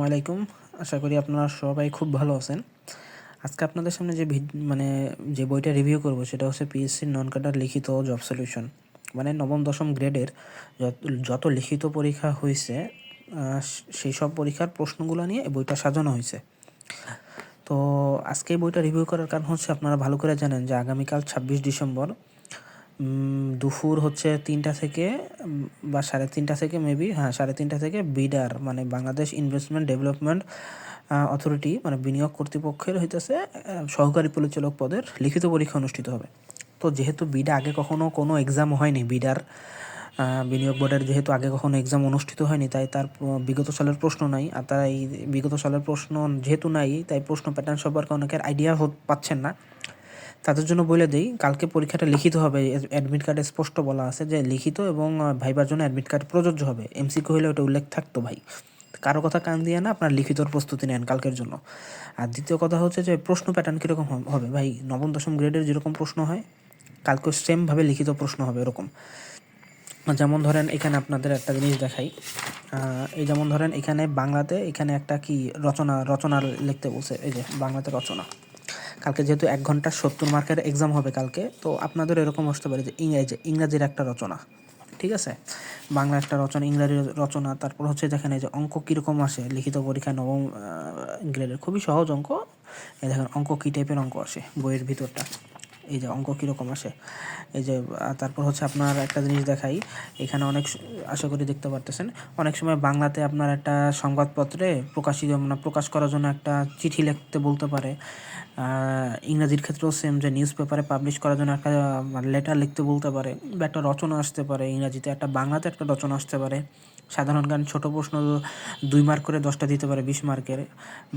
আলাইকুম। আশা করি আপনারা সবাই খুব ভালো আছেন। আজকে আপনাদের সামনে যে বইটা রিভিউ করব সেটা হচ্ছে পিএসসির নন ক্যাডার লিখিত জব সলিউশন। মানে নবম দশম গ্রেডের যত যত লিখিত পরীক্ষা হইছে সেই সব পরীক্ষার প্রশ্নগুলো নিয়ে এই বইটা সাজানো হইছে। তো আজকে এই বইটা রিভিউ করার কারণ হচ্ছে আপনারা ভালো করে জানেন যে আগামীকাল ২৬ ডিসেম্বর দুপুর হচ্ছে ৩টা থেকে বা ৩:৩০ থেকে মেবি ৩:৩০ থেকে বিডার মানে বাংলাদেশ ইনভেস্টমেন্ট ডেভেলপমেন্ট অথরিটি মানে বিনিয়োগ কর্তৃপক্ষের হইতেছে সহকারী পরিচালক পদের লিখিত পরীক্ষা অনুষ্ঠিত হবে। তো যেহেতু বিডা আগে কখনো কোনো এক্সাম হয়নি, বিডার বিনিয়োগ বোর্ডের যেহেতু আগে কখনো এক্সাম অনুষ্ঠিত হয়নি, তাই তার বিগত সালের প্রশ্ন নাই। আর তাই বিগত সালের প্রশ্ন যেহেতু নাই, তাই প্রশ্ন প্যাটার্ন সম্পর্কে অনেকের আইডিয়া পাচ্ছেন না। তাদের জন্য বলে দিই, কালকে পরীক্ষাটা লিখিত হবে। অ্যাডমিট কার্ডে স্পষ্ট বলা আছে যে লিখিত এবং ভাইবার জন্য অ্যাডমিট কার্ড প্রযোজ্য হবে। এমসিকিউ হলে ওটা উল্লেখ থাকতো ভাই। কারো কথা কান দিয়ে না, আপনার লিখিতর প্রস্তুতি নেন কালকের জন্য। আর দ্বিতীয় কথা হচ্ছে যে প্রশ্ন প্যাটার্ন কীরকম হবে ভাই, নবম দশম গ্রেডের যেরকম প্রশ্ন হয় কালকেও সেমভাবে লিখিত প্রশ্ন হবে এরকম। যেমন ধরেন এখানে আপনাদের একটা জিনিস দেখাই। এই যেমন ধরেন এখানে বাংলাতে এখানে একটা কি রচনা লিখতে বলছে। এই যে বাংলাতে রচনা। কালকে যেহেতু 1 ঘন্টা 70 মার্কের এক্সাম হবে কালকে, তো আপনাদের এরকম আসতে পারে যে ইংরাজির একটা রচনা, ঠিক আছে, বাংলা একটা রচনা, ইংরাজির রচনা। তারপর হচ্ছে দেখেন এই যে অঙ্ক কীরকম আসে লিখিত পরীক্ষায় নবম গ্রেডের, খুবই সহজ অঙ্ক। এই দেখেন অঙ্ক কী টাইপের অঙ্ক আসে বইয়ের ভিতরটা, এই যে অঙ্ক কীরকম আসে। এই যে তারপর হচ্ছে আপনার একটা জিনিস দেখাই। এখানে আশা করি দেখতে পারতেছেন, অনেক সময় বাংলাতে আপনার একটা সংবাদপত্রে প্রকাশ করার জন্য একটা চিঠি লিখতে বলতে পারে। ইংরাজির ক্ষেত্রেও সেম, যে নিউজ পেপারে পাবলিশ করার জন্য একটা লেটার লিখতে বলতে পারে, বা একটা রচনা আসতে পারে ইংরাজিতে, একটা বাংলাতে একটা রচনা আসতে পারে। সাধারণ জ্ঞান ছোট প্রশ্ন 2 মার্ক করে 10টা দিতে পারে 20 মার্কের।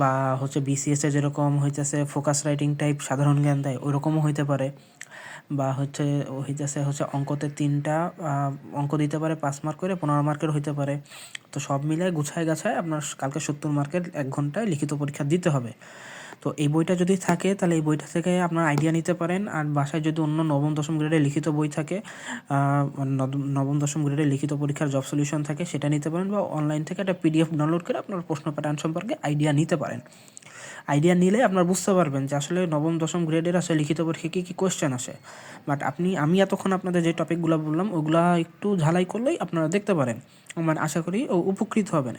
বা হচ্ছে বিসিএসে যেরকম হইতেছে ফোকাস রাইটিং টাইপ সাধারণ জ্ঞান দেয়, ওইরকমও হইতে পারে। বা হচ্ছে অঙ্কতে 3টা অঙ্ক দিতে পারে 5 মার্ক করে, 15 মার্কের হইতে পারে। তো সব মিলায় গুছায় গাছায় আপনার কালকে 70 মার্কের 1 ঘন্টায় লিখিত পরীক্ষা দিতে হবে। তো এই বইটা যদি থাকে তাহলে এই বইটা থেকে আপনার আইডিয়া নিতে পারেন। আর বাসায় যদি অন্য নবম দশম গ্রেডের লিখিত বই থাকে, নবম দশম গ্রেডের লিখিত পরীক্ষার জব সলিউশন থাকে, সেটা নিতে পারেন। বা অনলাইন থেকে একটা পিডিএফ ডাউনলোড করে আপনার প্রশ্ন প্যাটার্ন সম্পর্কে আইডিয়া নিতে পারেন। আইডিয়া নিলে আপনার বুঝতে পারবেন যে আসলে নবম দশম গ্রেডের আসলে লিখিত পরীক্ষায় কী কী কোয়েশ্চেন আসে। বাট আমি এতক্ষণ আপনাদের যে টপিকগুলো বললাম ওগুলা একটু ঝালাই করলেই আপনারা দেখতে পারেন, মানে আশা করি উপকৃত হবেন।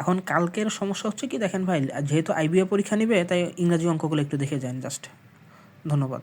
এখন কালকের সমস্যা হচ্ছে কি দেখেন ভাই, যেহেতু আইবিএ পরীক্ষা নিবে, তাই ইংরাজি অঙ্কগুলো একটু দেখে যান জাস্ট। ধন্যবাদ।